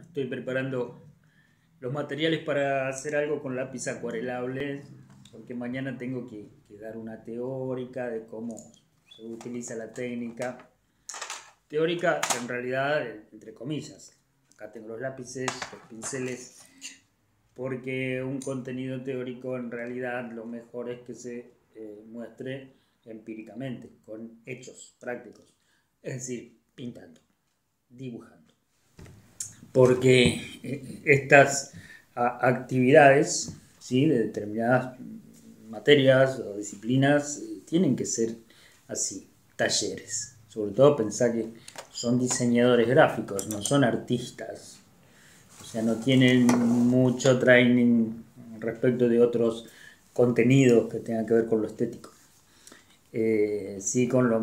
Estoy preparando los materiales para hacer algo con lápiz acuarelable, porque mañana tengo que dar una teórica de cómo se utiliza la técnica. Teórica, en realidad, entre comillas. Acá tengo los lápices, los pinceles, porque un contenido teórico en realidad lo mejor es que se muestre empíricamente, con hechos prácticos. Es decir, pintando, dibujando. Porque estas actividades, ¿sí?, de determinadas materias o disciplinas tienen que ser así, talleres. Sobre todo pensar que son diseñadores gráficos, no son artistas. O sea, no tienen mucho training respecto de otros contenidos que tengan que ver con lo estético. Sí, con lo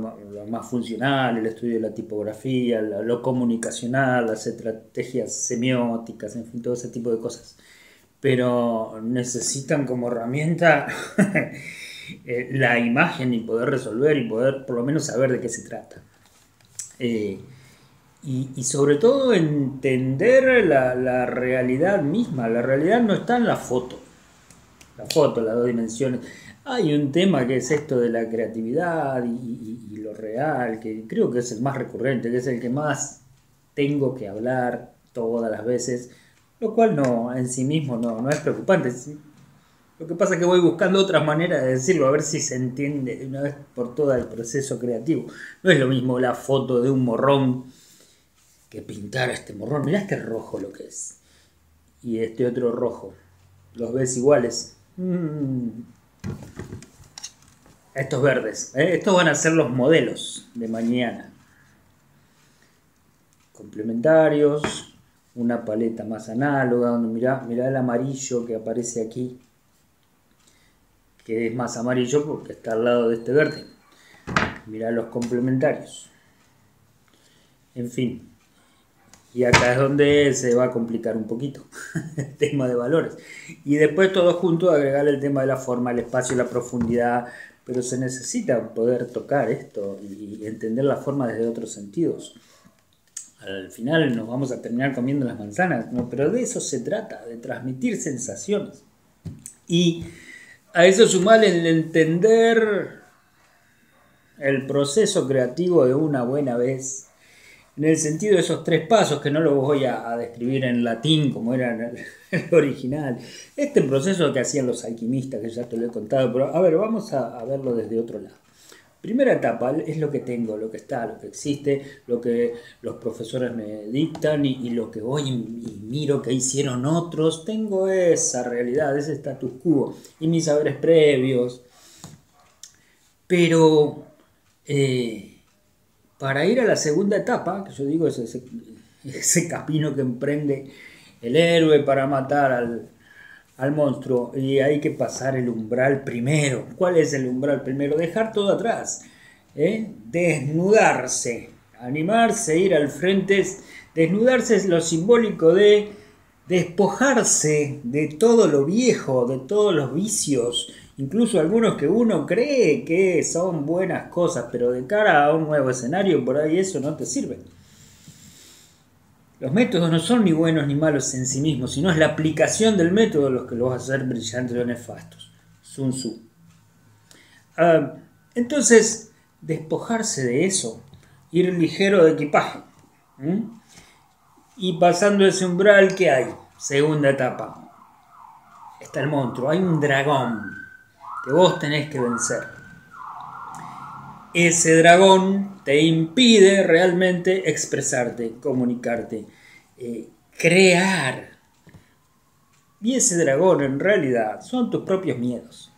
más funcional, el estudio de la tipografía, lo comunicacional, las estrategias semióticas, en fin, todo ese tipo de cosas. Pero necesitan como herramienta la imagen y poder resolver y poder por lo menos saber de qué se trata. Y sobre todo entender la realidad misma. La realidad no está en la foto, las dos dimensiones. Hay un tema que es esto de la creatividad y lo real, que creo que es el más recurrente, que es el que más tengo que hablar todas las veces, lo cual no en sí mismo no es preocupante. Lo que pasa es que voy buscando otras maneras de decirlo, a ver si se entiende de una vez por todas el proceso creativo. No es lo mismo la foto de un morrón que pintar este morrón. Mirá este rojo lo que es. Y este otro rojo. ¿Los ves iguales? Estos verdes. Estos van a ser los modelos de mañana. Complementarios. Una paleta más análoga. Donde mirá el amarillo que aparece aquí. Que es más amarillo porque está al lado de este verde. Mirá los complementarios. En fin. Y acá es donde se va a complicar un poquito el tema de valores. Y después todo junto agregar el tema de la forma, el espacio y la profundidad. Pero se necesita poder tocar esto y entender la forma desde otros sentidos. Al final nos vamos a terminar comiendo las manzanas, ¿no? Pero de eso se trata, de transmitir sensaciones. Y a eso sumar el entender el proceso creativo de una buena vez. En el sentido de esos 3 pasos, que no los voy a describir en latín como era en el original. Este proceso que hacían los alquimistas, que ya te lo he contado, pero a ver, vamos a verlo desde otro lado. Primera etapa es lo que tengo, lo que está, lo que existe, lo que los profesores me dictan y lo que voy y miro que hicieron otros. Tengo esa realidad, ese status quo y mis saberes previos. Pero para ir a la segunda etapa, que yo digo es ese camino que emprende el héroe para matar al monstruo, y hay que pasar el umbral primero. ¿Cuál es el umbral primero? Dejar todo atrás, desnudarse, animarse, ir al frente. Desnudarse es lo simbólico de despojarse de todo lo viejo, de todos los vicios, incluso algunos que uno cree que son buenas cosas, pero de cara a un nuevo escenario por ahí eso no te sirve. Los métodos no son ni buenos ni malos en sí mismos, sino es la aplicación del método los que los va a hacer brillantes o nefastos. Sun Tzu. Entonces, despojarse de eso, ir ligero de equipaje. Y pasando ese umbral, ¿qué hay? Segunda etapa. Está el monstruo, hay un dragón que vos tenés que vencer. Ese dragón te impide realmente expresarte, comunicarte, crear. Y ese dragón en realidad son tus propios miedos.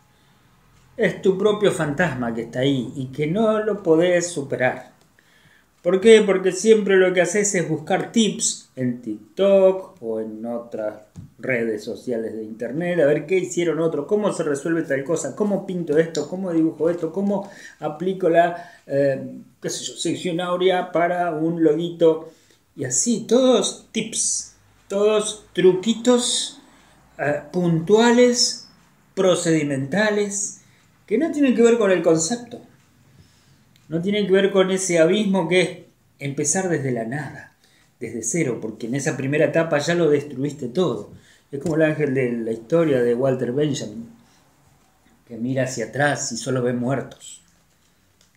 Es tu propio fantasma que está ahí y que no lo podés superar. ¿Por qué? Porque siempre lo que haces es buscar tips en TikTok o en otras redes sociales de internet, a ver qué hicieron otros, cómo se resuelve tal cosa, cómo pinto esto, cómo dibujo esto, cómo aplico la sección áurea para un loguito. Y así, todos tips, todos truquitos puntuales, procedimentales, que no tienen que ver con el concepto. No tienen que ver con ese abismo que es empezar desde la nada. desde cero, porque en esa primera etapa ya lo destruiste todo. Es como el ángel de la historia de Walter Benjamin, que mira hacia atrás y solo ve muertos,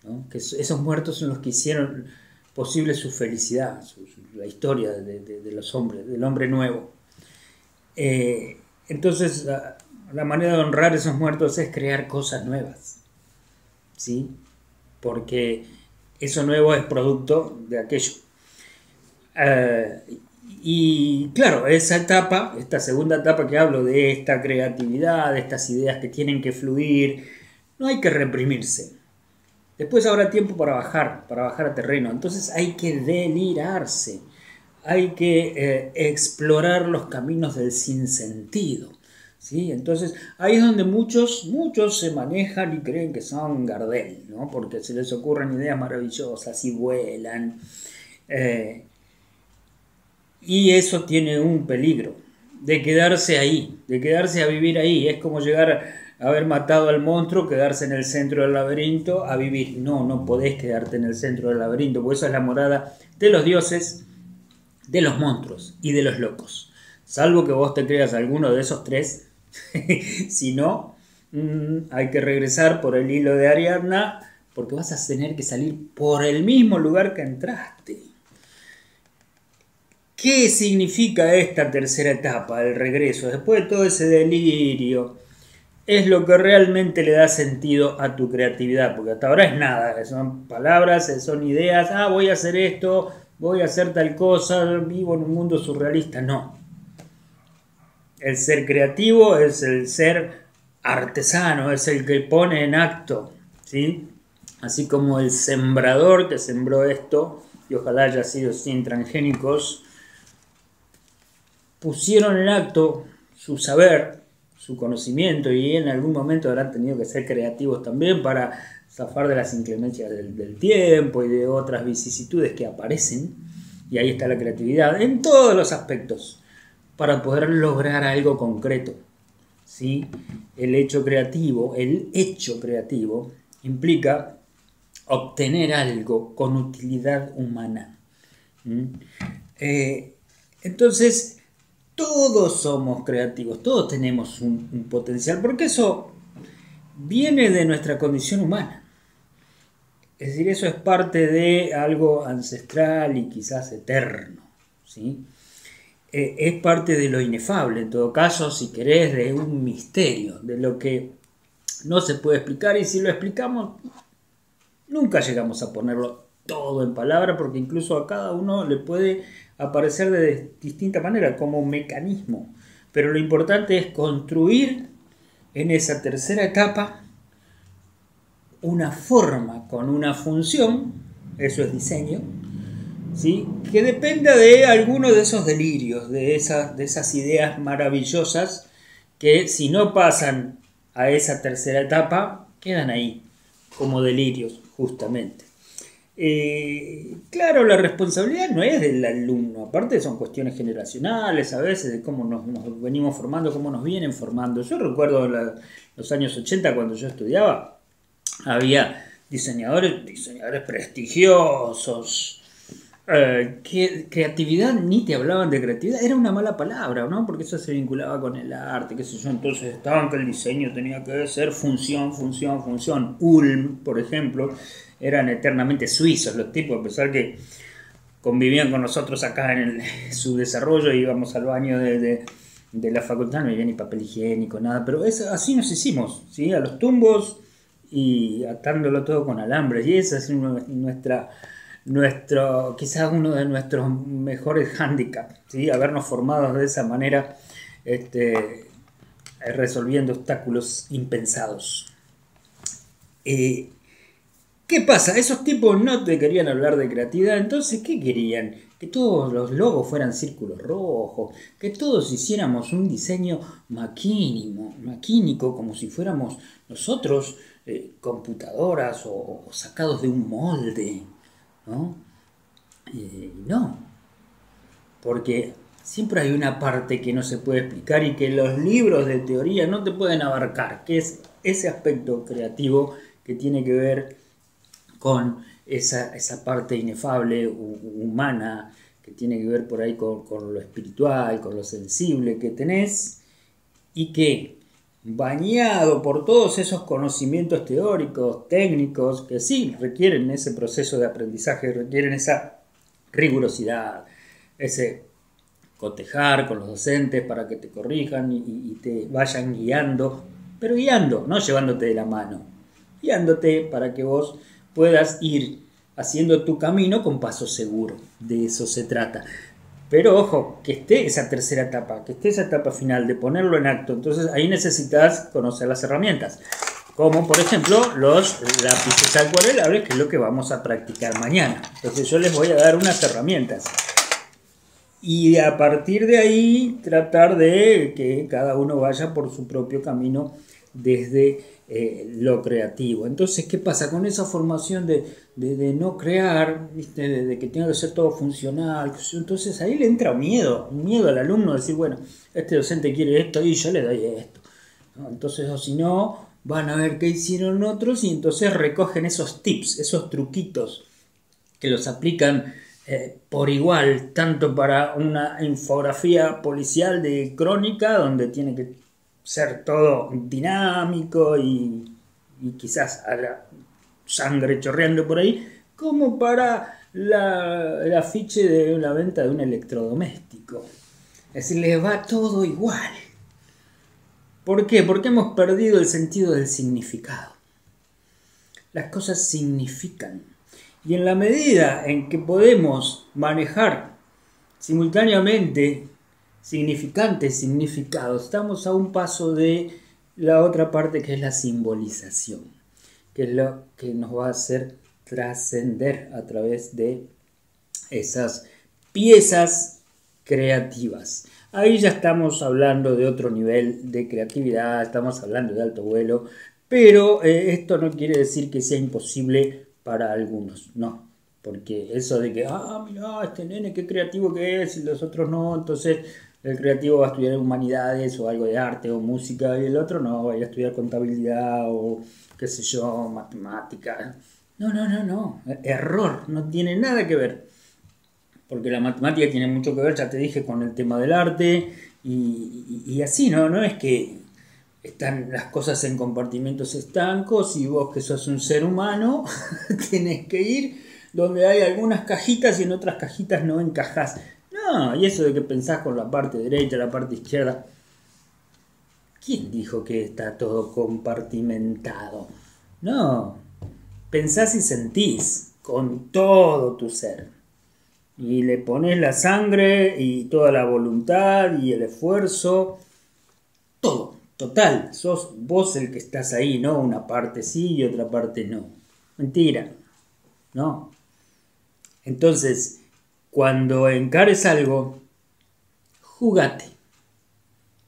¿no? Que esos muertos son los que hicieron posible su felicidad, la historia de los hombres, del hombre nuevo. Entonces, la manera de honrar a esos muertos es crear cosas nuevas, ¿sí? Porque eso nuevo es producto de aquello. Y claro, esa etapa, esta segunda etapa que hablo de esta creatividad, de estas ideas que tienen que fluir, no hay que reprimirse. Después habrá tiempo para bajar a terreno. Entonces hay que delirarse, hay que explorar los caminos del sinsentido, ¿sí? Entonces ahí es donde muchos se manejan y creen que son Gardel, ¿no? Porque se les ocurren ideas maravillosas y vuelan. Y eso tiene un peligro, de quedarse ahí, de quedarse a vivir ahí. Es como llegar a haber matado al monstruo, quedarse en el centro del laberinto a vivir. No podés quedarte en el centro del laberinto, porque eso es la morada de los dioses, de los monstruos y de los locos. Salvo que vos te creas alguno de esos tres, si no, hay que regresar por el hilo de Ariadna, porque vas a tener que salir por el mismo lugar que entraste. ¿Qué significa esta tercera etapa, el regreso? Después de todo ese delirio, es lo que realmente le da sentido a tu creatividad, porque hasta ahora es nada, son palabras, son ideas, voy a hacer esto, voy a hacer tal cosa, vivo en un mundo surrealista. No. El ser creativo es el ser artesano, es el que pone en acto, ¿sí? Así como el sembrador que sembró esto, y ojalá haya sido sin transgénicos, pusieron en acto su saber, su conocimiento, y en algún momento habrán tenido que ser creativos también para zafar de las inclemencias del tiempo y de otras vicisitudes que aparecen, y ahí está la creatividad en todos los aspectos, para poder lograr algo concreto, ¿sí? El hecho creativo implica obtener algo con utilidad humana. Entonces, todos somos creativos, todos tenemos un potencial, porque eso viene de nuestra condición humana. Es decir, eso es parte de algo ancestral y quizás eterno, ¿sí? Es parte de lo inefable, en todo caso, si querés, de un misterio, de lo que no se puede explicar, y si lo explicamos, nunca llegamos a ponerlo todo en palabra, porque incluso a cada uno le puede aparecer de distinta manera, como mecanismo. Pero lo importante es construir en esa tercera etapa una forma con una función, eso es diseño, ¿sí? Que dependa de alguno de esos delirios, de esas ideas maravillosas que si no pasan a esa tercera etapa, quedan ahí como delirios, justamente. Claro, la responsabilidad no es del alumno, aparte son cuestiones generacionales a veces, de cómo nos venimos formando, cómo nos vienen formando. Yo recuerdo los años 80 cuando yo estudiaba, había diseñadores prestigiosos, que creatividad, ni te hablaban de creatividad, era una mala palabra, ¿no? Porque eso se vinculaba con el arte, qué sé yo. Entonces estaban que el diseño tenía que ser función. Ulm, por ejemplo, eran eternamente suizos los tipos, a pesar que convivían con nosotros acá en su desarrollo, íbamos al baño de la facultad, no había ni papel higiénico, nada, pero así nos hicimos, ¿sí? A los tumbos y atándolo todo con alambres, y esa es quizás uno de nuestros mejores hándicaps, ¿sí? Habernos formado de esa manera, resolviendo obstáculos impensados. ¿Qué pasa? Esos tipos no te querían hablar de creatividad, entonces ¿qué querían? Que todos los logos fueran círculos rojos, que todos hiciéramos un diseño maquínico, como si fuéramos nosotros computadoras o sacados de un molde, ¿no? No, porque siempre hay una parte que no se puede explicar y que los libros de teoría no te pueden abarcar, que es ese aspecto creativo que tiene que ver con esa parte inefable, humana, que tiene que ver por ahí con lo espiritual, con lo sensible que tenés, y que, bañado por todos esos conocimientos teóricos, técnicos, que sí requieren ese proceso de aprendizaje, requieren esa rigurosidad, ese cotejar con los docentes para que te corrijan y te vayan guiando, pero guiando, no llevándote de la mano, guiándote para que vos puedas ir haciendo tu camino con paso seguro. De eso se trata. Pero ojo, que esté esa tercera etapa, que esté esa etapa final de ponerlo en acto. Entonces ahí necesitas conocer las herramientas, como por ejemplo los lápices acuarelables, que es lo que vamos a practicar mañana. Entonces yo les voy a dar unas herramientas. Y a partir de ahí tratar de que cada uno vaya por su propio camino desde lo creativo. Entonces, ¿qué pasa? Con esa formación de no crear, ¿viste? De que tenga que ser todo funcional, entonces ahí le entra miedo al alumno, decir, bueno, este docente quiere esto y yo le doy esto, ¿no? Entonces, o si no, van a ver qué hicieron otros y entonces recogen esos tips, esos truquitos que los aplican por igual, tanto para una infografía policial de crónica, donde tiene que ser todo dinámico y quizás a la sangre chorreando por ahí, como para el afiche de la venta de un electrodoméstico. Es decir, les va todo igual. ¿Por qué? Porque hemos perdido el sentido del significado. Las cosas significan. Y en la medida en que podemos manejar simultáneamente significantes, significados, estamos a un paso de la otra parte, que es la simbolización, que es lo que nos va a hacer trascender a través de esas piezas creativas. Ahí ya estamos hablando de otro nivel de creatividad, estamos hablando de alto vuelo, pero esto no quiere decir que sea imposible para algunos, no, porque eso de que, mirá, este nene qué creativo que es y los otros no, entonces el creativo va a estudiar humanidades o algo de arte o música y el otro no, va a ir a estudiar contabilidad o qué sé yo, matemática. No, error, no tiene nada que ver, porque la matemática tiene mucho que ver, ya te dije, con el tema del arte y así, no es que están las cosas en compartimentos estancos y vos que sos un ser humano tenés que ir donde hay algunas cajitas y en otras cajitas no encajás. No, y eso de que pensás con la parte derecha, la parte izquierda, ¿quién dijo que está todo compartimentado? No, pensás y sentís con todo tu ser. Y le pones la sangre y toda la voluntad y el esfuerzo, todo. Total, sos vos el que estás ahí, no una parte sí y otra parte no. Mentira, no. Entonces, cuando encares algo, jugate,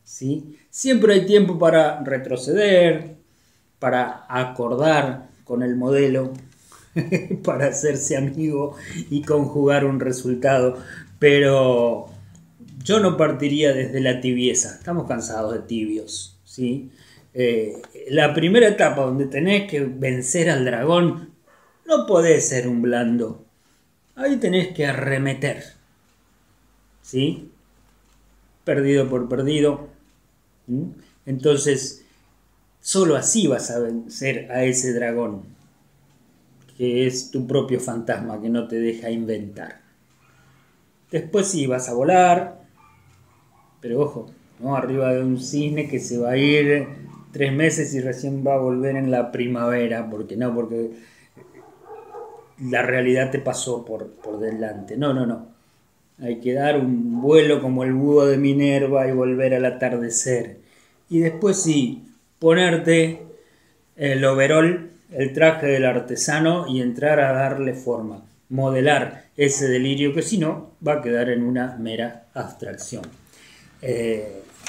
¿sí? Siempre hay tiempo para retroceder, para acordar con el modelo, para hacerse amigo y conjugar un resultado, pero yo no partiría desde la tibieza, estamos cansados de tibios. ¿Sí? La primera etapa donde tenés que vencer al dragón, no podés ser un blando. Ahí tenés que arremeter. ¿Sí? Perdido por perdido. ¿Mm? Entonces, solo así vas a vencer a ese dragón, que es tu propio fantasma que no te deja inventar. Después sí vas a volar, pero ojo, ¿no? Arriba de un cisne que se va a ir 3 meses y recién va a volver en la primavera, porque la realidad te pasó por delante. No. Hay que dar un vuelo como el búho de Minerva y volver al atardecer. Y después sí, ponerte el overol, el traje del artesano y entrar a darle forma, modelar ese delirio que si no va a quedar en una mera abstracción.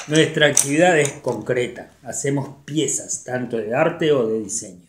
Nuestra actividad es concreta, hacemos piezas tanto de arte o de diseño.